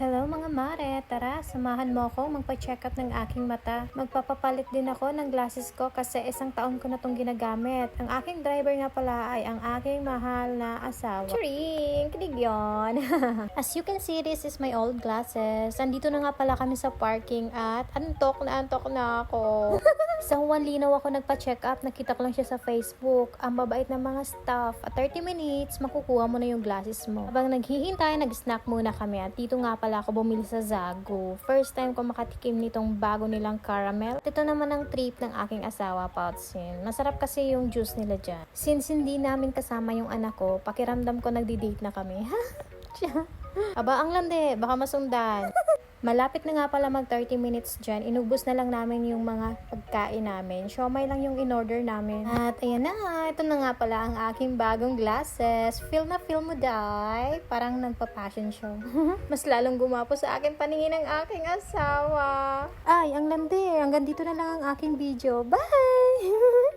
Hello mga mare, tara, samahan mo ako magpa-check up ng aking mata. Magpapapalit din ako ng glasses ko kasi isang taon ko na itong ginagamit. Ang aking driver nga pala ay ang aking mahal na asawa. Charing! Kinig yun! As you can see, this is my old glasses. Andito na nga pala kami sa parking at antok na ako. Sa Juan Linaw ako nagpa-check up, nakita ko lang siya sa Facebook. Ang babait ng mga staff. At 30 minutes, makukuha mo na yung glasses mo. Habang naghihintay, nag-snack muna kami at dito nga pala ako bumili sa Zago. First time ko makatikim nitong bago nilang caramel. Ito naman ang trip ng aking asawa, Pautsin. Masarap kasi yung juice nila dyan. Since hindi namin kasama yung anak ko, pakiramdam ko nagdi-date na kami. Aba, ang lande, baka masundan. Malapit na nga pala mag 30 minutes dyan. Inubos na lang namin yung mga pagkain namin. Siomay lang yung in-order namin. At ayan na nga, ito na nga pala ang aking bagong glasses. Feel na feel mo, day. Parang nagpa-fashion show. Mas lalong gumapo sa akin paningin ng aking asawa. Ay, ang landi. Hanggang dito na lang ang aking video. Bye!